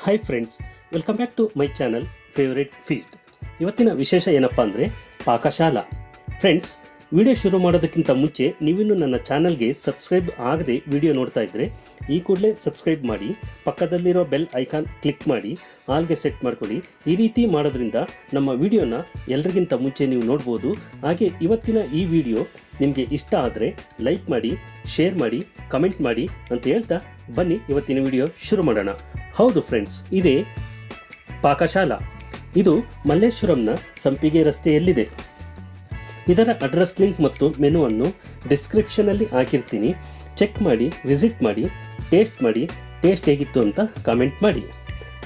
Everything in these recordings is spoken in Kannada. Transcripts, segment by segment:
Hi friends, welcome back to my channel favourite feast. ಇವತ್ತಿನ ವಿಶೇಷ ಏನಪ್ಪ ಅಂದರೆ ಪಾಕಶಾಲಾ. ಫ್ರೆಂಡ್ಸ್, ವಿಡಿಯೋ ಶುರು ಮಾಡೋದಕ್ಕಿಂತ ಮುಂಚೆ ನೀವಿನ್ನೂ ನನ್ನ ಚಾನಲ್ಗೆ ಸಬ್ಸ್ಕ್ರೈಬ್ ಆಗದೆ ವಿಡಿಯೋ ನೋಡ್ತಾ ಇದ್ದರೆ ಈ ಕೂಡಲೇ ಸಬ್ಸ್ಕ್ರೈಬ್ ಮಾಡಿ, ಪಕ್ಕದಲ್ಲಿರೋ ಬೆಲ್ ಐಕಾನ್ ಕ್ಲಿಕ್ ಮಾಡಿ ಆಲ್ಗೆ ಸೆಟ್ ಮಾಡ್ಕೊಳ್ಳಿ. ಈ ರೀತಿ ಮಾಡೋದ್ರಿಂದ ನಮ್ಮ ವಿಡಿಯೋನ ಎಲ್ರಿಗಿಂತ ಮುಂಚೆ ನೀವು ನೋಡ್ಬೋದು. ಹಾಗೆ ಇವತ್ತಿನ ಈ ವಿಡಿಯೋ ನಿಮಗೆ ಇಷ್ಟ ಆದರೆ ಲೈಕ್ ಮಾಡಿ, ಶೇರ್ ಮಾಡಿ, ಕಮೆಂಟ್ ಮಾಡಿ ಅಂತ ಹೇಳ್ತಾ ಬನ್ನಿ ಇವತ್ತಿನ ವಿಡಿಯೋ ಶುರು ಮಾಡೋಣ. ಹೌದು ಫ್ರೆಂಡ್ಸ್, ಇದೇ ಪಾಕಶಾಲಾ. ಇದು ಮಲ್ಲೇಶ್ವರಂನ ಸಂಪಿಗೆ ರಸ್ತೆಯಲ್ಲಿದೆ. ಇದರ ಅಡ್ರೆಸ್ ಲಿಂಕ್ ಮತ್ತು ಮೆನುವನ್ನು ಡಿಸ್ಕ್ರಿಪ್ಷನಲ್ಲಿ ಹಾಕಿರ್ತೀನಿ. ಚೆಕ್ ಮಾಡಿ, ವಿಸಿಟ್ ಮಾಡಿ, ಟೇಸ್ಟ್ ಮಾಡಿ, ಟೇಸ್ಟ್ ಹೇಗಿತ್ತು ಅಂತ ಕಾಮೆಂಟ್ ಮಾಡಿ.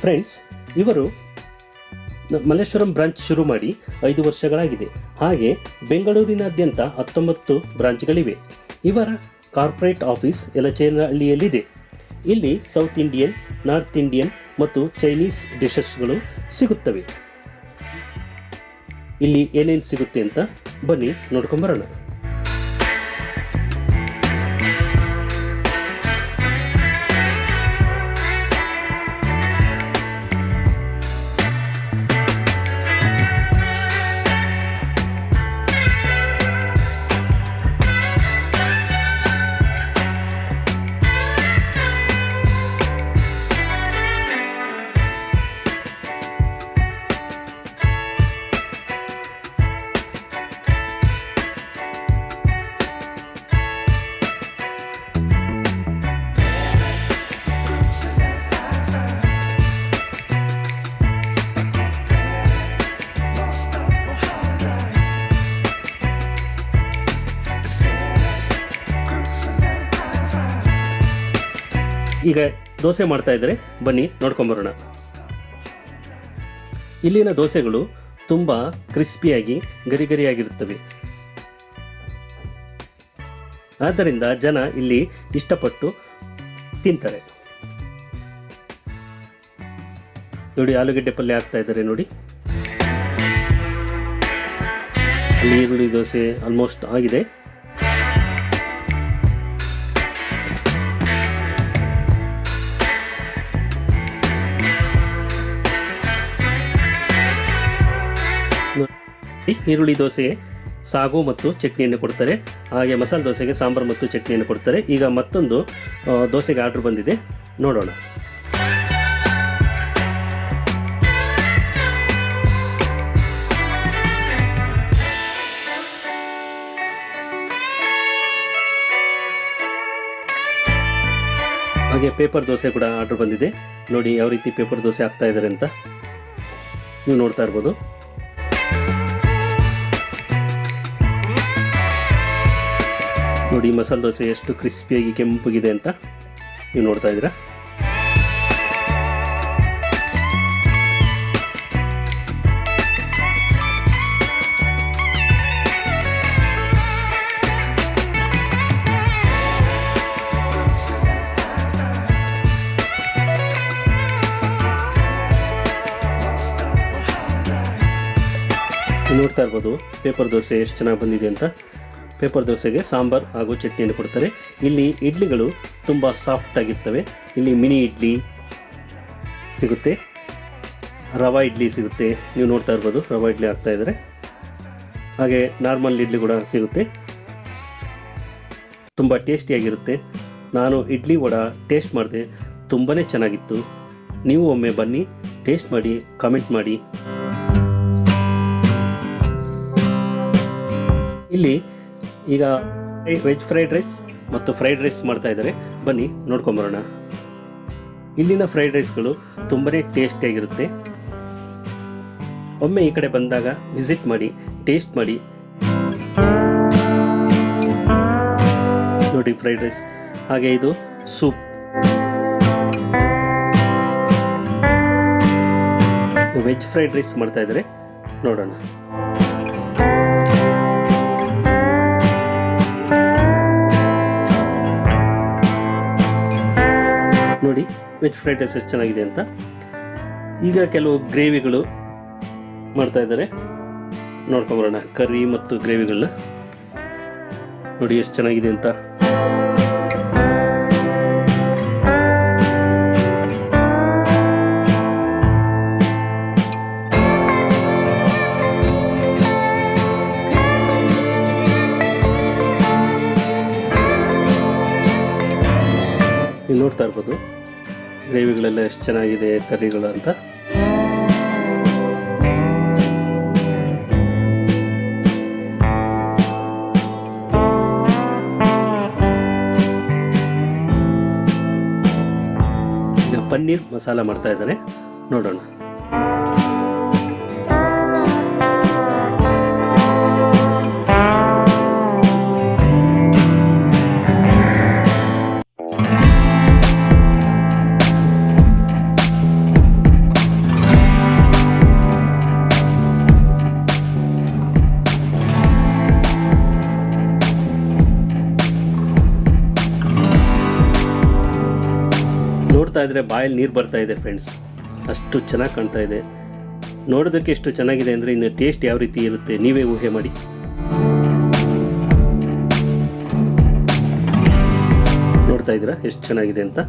ಫ್ರೆಂಡ್ಸ್, ಇವರು ಮಲ್ಲೇಶ್ವರಂ ಬ್ರಾಂಚ್ ಶುರು ಮಾಡಿ 5 ವರ್ಷಗಳಾಗಿದೆ. ಹಾಗೆ ಬೆಂಗಳೂರಿನಾದ್ಯಂತ 19 ಬ್ರಾಂಚ್ಗಳಿವೆ. ಇವರ ಕಾರ್ಪೊರೇಟ್ ಆಫೀಸ್ ಯಲಚೇನಹಳ್ಳಿಯಲ್ಲಿದೆ. ಇಲ್ಲಿ ಸೌತ್ ಇಂಡಿಯನ್, ನಾರ್ತ್ ಇಂಡಿಯನ್ ಮತ್ತು ಚೈನೀಸ್ ಡಿಶಸ್ಗಳು ಸಿಗುತ್ತವೆ. ಇಲ್ಲಿ ಏನೇನು ಸಿಗುತ್ತೆ ಅಂತ ಬನ್ನಿ ನೋಡ್ಕೊಂಬರೋಣ. ಈಗ ದೋಸೆ ಮಾಡ್ತಾ ಇದ್ದಾರೆ, ಬನ್ನಿ ನೋಡ್ಕೊಂಬರೋಣ. ಇಲ್ಲಿನ ದೋಸೆಗಳು ತುಂಬ ಕ್ರಿಸ್ಪಿಯಾಗಿ ಗರಿಗರಿಯಾಗಿರುತ್ತವೆ. ಆದ್ದರಿಂದ ಜನ ಇಲ್ಲಿ ಇಷ್ಟಪಟ್ಟು ತಿಂತಾರೆ. ನೋಡಿ, ಆಲೂಗಡ್ಡೆ ಪಲ್ಯ ಹಾಕ್ತಾ ಇದ್ದಾರೆ ನೋಡಿ. ಅಲ್ಲಿ ಈರುಳ್ಳಿ ದೋಸೆ ಆಲ್ಮೋಸ್ಟ್ ಆಗಿದೆ. ಈರುಳ್ಳಿ ದೋಸೆಗೆ ಸಾಗು ಮತ್ತು ಚಟ್ನಿಯನ್ನು ಕೊಡ್ತಾರೆ. ಹಾಗೆ ಮಸಾಲೆ ದೋಸೆಗೆ ಸಾಂಬಾರು ಮತ್ತು ಚಟ್ನಿಯನ್ನು ಕೊಡ್ತಾರೆ. ಈಗ ಮತ್ತೊಂದು ದೋಸೆಗೆ ಆರ್ಡರ್ ಬಂದಿದೆ, ನೋಡೋಣ. ಹಾಗೆ ಪೇಪರ್ ದೋಸೆ ಕೂಡ ಆರ್ಡರ್ ಬಂದಿದೆ. ನೋಡಿ ಯಾವ ರೀತಿ ಪೇಪರ್ ದೋಸೆ ಹಾಕ್ತಾ ಇದ್ದಾರೆ ಅಂತ ನೀವು ನೋಡ್ತಾ ಇರ್ಬೋದು. ನೋಡಿ, ಮಸಾಲೆ ದೋಸೆ ಎಷ್ಟು ಕ್ರಿಸ್ಪಿಯಾಗಿ ಕೆಂಪಗಿದೆ ಅಂತ ನೀವು ನೋಡ್ತಾ ಇದ್ದೀರಾ. ನೋಡ್ತಾ ಇರ್ಬೋದು ಪೇಪರ್ ದೋಸೆ ಎಷ್ಟು ಚೆನ್ನಾಗಿ ಬಂದಿದೆ ಅಂತ. ಪೇಪರ್ ದೋಸೆಗೆ ಸಾಂಬಾರ್ ಹಾಗೂ ಚಟ್ನಿಯನ್ನು ಕೊಡ್ತಾರೆ. ಇಲ್ಲಿ ಇಡ್ಲಿಗಳು ತುಂಬ ಸಾಫ್ಟ್ ಆಗಿರ್ತವೆ. ಇಲ್ಲಿ ಮಿನಿ ಇಡ್ಲಿ ಸಿಗುತ್ತೆ, ರವಾ ಇಡ್ಲಿ ಸಿಗುತ್ತೆ. ನೀವು ನೋಡ್ತಾ ಇರ್ಬೋದು ರವಾ ಇಡ್ಲಿ ಹಾಕ್ತಾ ಇದ್ದಾರೆ. ಹಾಗೆ ನಾರ್ಮಲ್ ಇಡ್ಲಿ ಕೂಡ ಸಿಗುತ್ತೆ. ತುಂಬ ಟೇಸ್ಟಿಯಾಗಿರುತ್ತೆ. ನಾನು ಇಡ್ಲಿ ವಡ ಟೇಸ್ಟ್ ಮಾಡಿದೆ, ತುಂಬಾ ಚೆನ್ನಾಗಿತ್ತು. ನೀವು ಒಮ್ಮೆ ಬನ್ನಿ, ಟೇಸ್ಟ್ ಮಾಡಿ, ಕಾಮೆಂಟ್ ಮಾಡಿ. ಇಲ್ಲಿ ಈಗ ವೆಜ್ ಫ್ರೈಡ್ ರೈಸ್ ಮತ್ತು ಫ್ರೈಡ್ ರೈಸ್ ಮಾಡ್ತಾ ಇದ್ದಾರೆ, ಬನ್ನಿ ನೋಡ್ಕೊಂಬರೋಣ. ಇಲ್ಲಿನ ಫ್ರೈಡ್ ರೈಸ್ಗಳು ತುಂಬಾ ಟೇಸ್ಟಿಯಾಗಿರುತ್ತೆ. ಒಮ್ಮೆ ಈ ಕಡೆ ಬಂದಾಗ ವಿಸಿಟ್ ಮಾಡಿ, ಟೇಸ್ಟ್ ಮಾಡಿ. ನೋಡಿ ಫ್ರೈಡ್ ರೈಸ್. ಹಾಗೆ ಇದು ಸೂಪ್. ವೆಜ್ ಫ್ರೈಡ್ ರೈಸ್ ಮಾಡ್ತಾ ಇದ್ದಾರೆ, ನೋಡೋಣ. ನೋಡಿ ವೆಜ್ ಫ್ರೈಡ್ ರೈಸ್ ಎಷ್ಟು ಚೆನ್ನಾಗಿದೆ ಅಂತ. ಈಗ ಕೆಲವು ಗ್ರೇವಿಗಳು ಮಾಡ್ತಾ ಇದ್ದಾರೆ, ನೋಡ್ಕೊಂಬರೋಣ. ಕರಿ ಮತ್ತು ಗ್ರೇವಿಗಳನ್ನ ನೋಡಿ ಎಷ್ಟು ಚೆನ್ನಾಗಿದೆ ಅಂತ. ನೋಡ್ತಾ ಇರ್ಬೋದು ಗ್ರೇವಿಗಳೆಲ್ಲ ಎಷ್ಟು ಚೆನ್ನಾಗಿದೆ ಕರ್ರಿಗಳು ಅಂತ. ಈಗ ಪನ್ನೀರ್ ಮಸಾಲ ಮಾಡ್ತಾ ಇದ್ದಾರೆ, ನೋಡೋಣ. ನೋಡ್ತಾ ಇದ್ರೆ ಬಾಯಲ್ಲಿ ನೀರು ಬರ್ತಾ ಇದೆ ಫ್ರೆಂಡ್ಸ್, ಅಷ್ಟು ಚೆನ್ನಾಗಿ ಕಾಣ್ತಾ ಇದೆ. ನೋಡೋದಕ್ಕೆ ಎಷ್ಟು ಚೆನ್ನಾಗಿದೆ ಅಂದರೆ ಇನ್ನು ಟೇಸ್ಟ್ ಯಾವ ರೀತಿ ಇರುತ್ತೆ ನೀವೇ ಊಹೆ ಮಾಡಿ. ನೋಡ್ತಾ ಇದ್ದೀರಾ ಎಷ್ಟು ಚೆನ್ನಾಗಿದೆ ಅಂತ.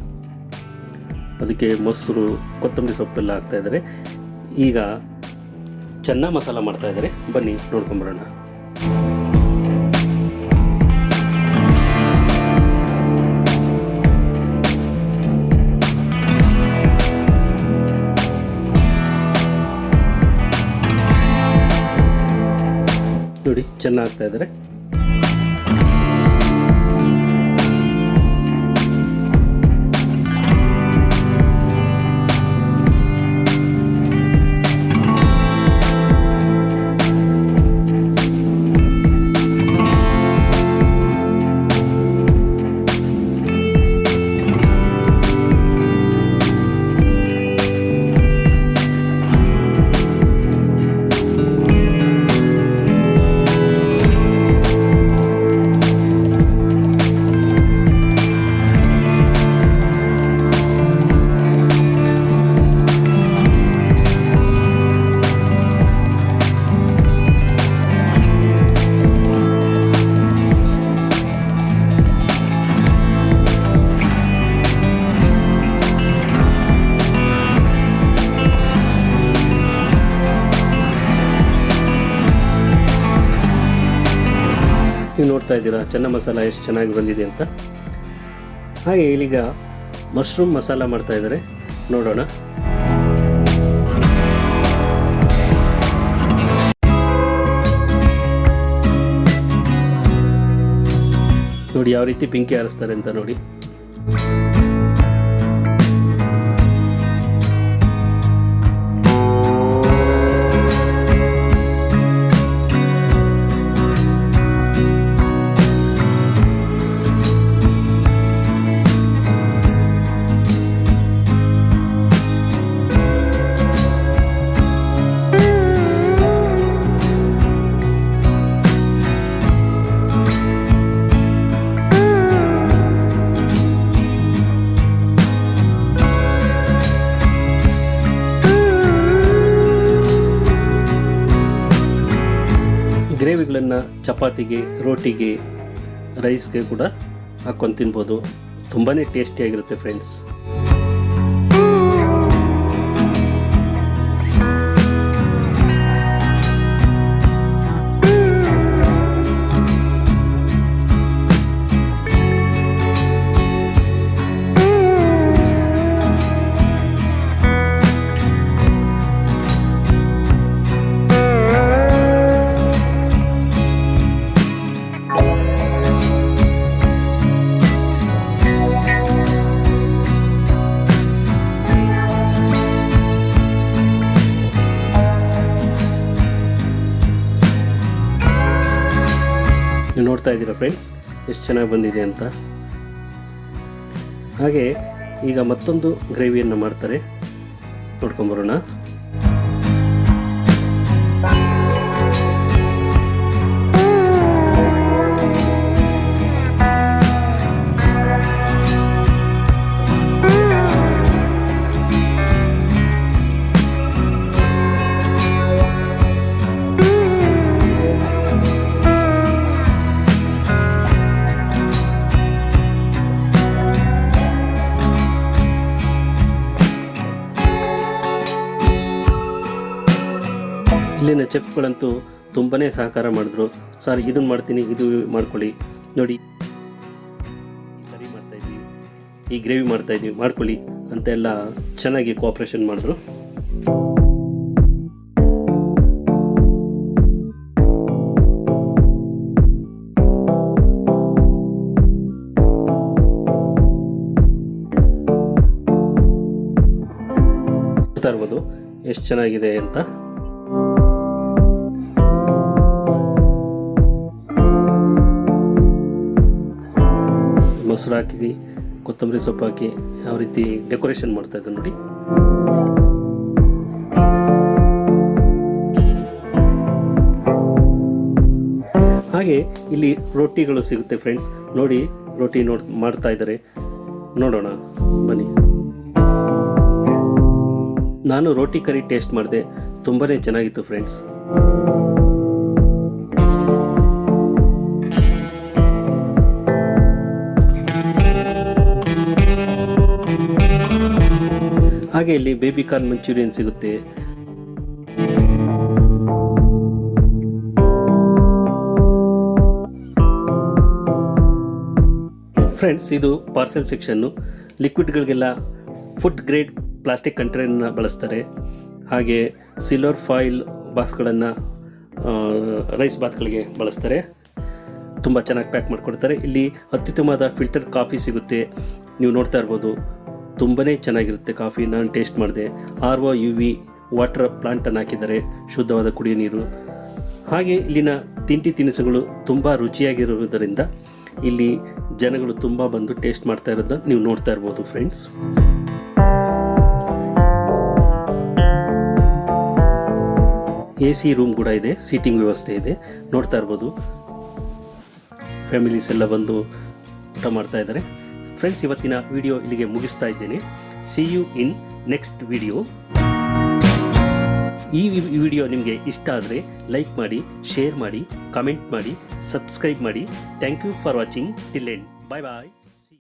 ಅದಕ್ಕೆ ಮೊಸರು, ಕೊತ್ತಂಬರಿ ಸೊಪ್ಪೆಲ್ಲ ಹಾಕ್ತಾ ಇದ್ದಾರೆ. ಈಗ ಚೆನ್ನ ಮಸಾಲ ಮಾಡ್ತಾ ಇದ್ದಾರೆ, ಬನ್ನಿ ನೋಡ್ಕೊಂಬರೋಣ. ನೋಡಿ ಚೆನ್ನ ಹಾಕ್ತಾ ಇದ್ದಾರೆ. ನೀವು ನೋಡ್ತಾ ಇದ್ದೀರಾ ಚೆನ್ನ ಮಸಾಲ ಎಷ್ಟು ಚೆನ್ನಾಗಿ ಬಂದಿದೆ ಅಂತ. ಹಾಗೆ ಇಲ್ಲಿಗ ಮಶ್ರೂಮ್ ಮಸಾಲ ಮಾಡ್ತಾ ಇದ್ದಾರೆ, ನೋಡೋಣ. ನೋಡಿ ಯಾವ ರೀತಿ ಬೆಂಕಿ ಹಾರಿಸ್ತಾರೆ ಅಂತ ನೋಡಿ. ಗ್ರೇವಿಗಳನ್ನು ಚಪಾತಿಗೆ, ರೋಟಿಗೆ, ರೈಸ್ಗೆ ಕೂಡ ಹಾಕ್ಕೊಂಡು ತಿನ್ಬೋದು. ತುಂಬಾ ಟೇಸ್ಟಿಯಾಗಿರುತ್ತೆ ಫ್ರೆಂಡ್ಸ್. ನೀವು ನೋಡ್ತಾ ಇದ್ದೀರಾ ಫ್ರೆಂಡ್ಸ್ ಎಷ್ಟು ಚೆನ್ನಾಗಿ ಬಂದಿದೆ ಅಂತ. ಹಾಗೆ ಈಗ ಮತ್ತೊಂದು ಗ್ರೇವಿಯನ್ನು ಮಾಡ್ತಾರೆ, ನೋಡ್ಕೊಂಬರೋಣ. ಇಲ್ಲಿನ ಚೆಫ್ಗಳಂತೂ ತುಂಬಾ ಸಹಕಾರ ಮಾಡಿದ್ರು. ಸರ್ ಇದನ್ನು ಮಾಡ್ತೀನಿ, ಇದು ಮಾಡ್ಕೊಳ್ಳಿ, ನೋಡಿ ಈ ಸರಿ ಮಾಡ್ತಾಯಿದ್ವಿ, ಈ ಗ್ರೇವಿ ಮಾಡ್ತಾಯಿದ್ದೀವಿ ಮಾಡ್ಕೊಳ್ಳಿ ಅಂತೆಲ್ಲ ಚೆನ್ನಾಗಿ ಕೋಆಪ್ರೇಷನ್ ಮಾಡಿದ್ರು. ನೋಡ್ತಾ ಇರ್ಬೋದು ಎಷ್ಟು ಚೆನ್ನಾಗಿದೆ ಅಂತ. ಮೊಸರು ಹಾಕಿ ಕೊತ್ತಂಬರಿ ಸೊಪ್ಪು ಹಾಕಿ ಯಾವ ರೀತಿ ಡೆಕೋರೇಷನ್ ಮಾಡ್ತಾ ಇದ್ದಾರೆ ನೋಡಿ. ಹಾಗೆ ಇಲ್ಲಿ ರೊಟ್ಟಿಗಳು ಸಿಗುತ್ತೆ ಫ್ರೆಂಡ್ಸ್. ನೋಡಿ ರೊಟ್ಟಿ ಮಾಡ್ತಾ ಇದ್ದಾರೆ, ನೋಡೋಣ ಬನ್ನಿ. ನಾನು ರೋಟಿ ಕರಿ ಟೇಸ್ಟ್ ಮಾಡಿದೆ, ತುಂಬಾ ಚೆನ್ನಾಗಿತ್ತು ಫ್ರೆಂಡ್ಸ್. ಹಾಗೆ ಇಲ್ಲಿ ಬೇಬಿ ಕಾರ್ನ್ ಮಂಚೂರಿಯನ್ ಸಿಗುತ್ತೆ. ಫ್ರೆಂಡ್ಸ್, ಇದು ಪಾರ್ಸೆಲ್ ಸೆಕ್ಷನ್ನು. ಲಿಕ್ವಿಡ್ಗಳಿಗೆಲ್ಲ ಫುಡ್ ಗ್ರೇಡ್ ಪ್ಲಾಸ್ಟಿಕ್ ಕಂಟೈನರ್ನ ಬಳಸ್ತಾರೆ. ಹಾಗೆ ಸಿಲ್ವರ್ ಫಾಯಿಲ್ ಬಾಕ್ಸ್ಗಳನ್ನು ರೈಸ್ ಬಾತ್ಗಳಿಗೆ ಬಳಸ್ತಾರೆ. ತುಂಬ ಚೆನ್ನಾಗಿ ಪ್ಯಾಕ್ ಮಾಡಿಕೊಡ್ತಾರೆ. ಇಲ್ಲಿ ಅತ್ಯುತ್ತಮವಾದ ಫಿಲ್ಟರ್ ಕಾಫಿ ಸಿಗುತ್ತೆ, ನೀವು ನೋಡ್ತಾ ಇರ್ಬೋದು. ತುಂಬಾ ಚೆನ್ನಾಗಿರುತ್ತೆ ಕಾಫಿ. ನಾನು ಟೇಸ್ಟ್ ಮಾಡಿದೆ. RAVA UV ವಾಟರ್ ಪ್ಲಾಂಟನ್ನು ಹಾಕಿದ್ದಾರೆ, ಶುದ್ಧವಾದ ಕುಡಿಯೋ ನೀರು. ಹಾಗೆ ಇಲ್ಲಿನ ತಿಂಡಿ ತಿನಿಸುಗಳು ತುಂಬ ರುಚಿಯಾಗಿರುವುದರಿಂದ ಇಲ್ಲಿ ಜನಗಳು ತುಂಬ ಬಂದು ಟೇಸ್ಟ್ ಮಾಡ್ತಾ ಇರೋದನ್ನ ನೀವು ನೋಡ್ತಾ ಇರ್ಬೋದು ಫ್ರೆಂಡ್ಸ್. AC ರೂಮ್ ಕೂಡ ಇದೆ, ಸೀಟಿಂಗ್ ವ್ಯವಸ್ಥೆ ಇದೆ, ನೋಡ್ತಾ ಇರ್ಬೋದು. ಫ್ಯಾಮಿಲೀಸ್ ಎಲ್ಲ ಬಂದು ಊಟ ಮಾಡ್ತಾ ಇದ್ದಾರೆ. ಫ್ರೆಂಡ್ಸ್, ಇವತ್ತಿನ ವಿಡಿಯೋ ಇಲ್ಲಿಗೆ ಮುಗಿಸ್ತಾ ಇದ್ದೇನೆ. See you in next video. ಈ ವಿಡಿಯೋ ನಿಮಗೆ ಇಷ್ಟ ಆದರೆ ಲೈಕ್ ಮಾಡಿ, ಶೇರ್ ಮಾಡಿ, ಕಮೆಂಟ್ ಮಾಡಿ, ಸಬ್ಸ್ಕ್ರೈಬ್ ಮಾಡಿ. Thank you for watching till end. Bye bye.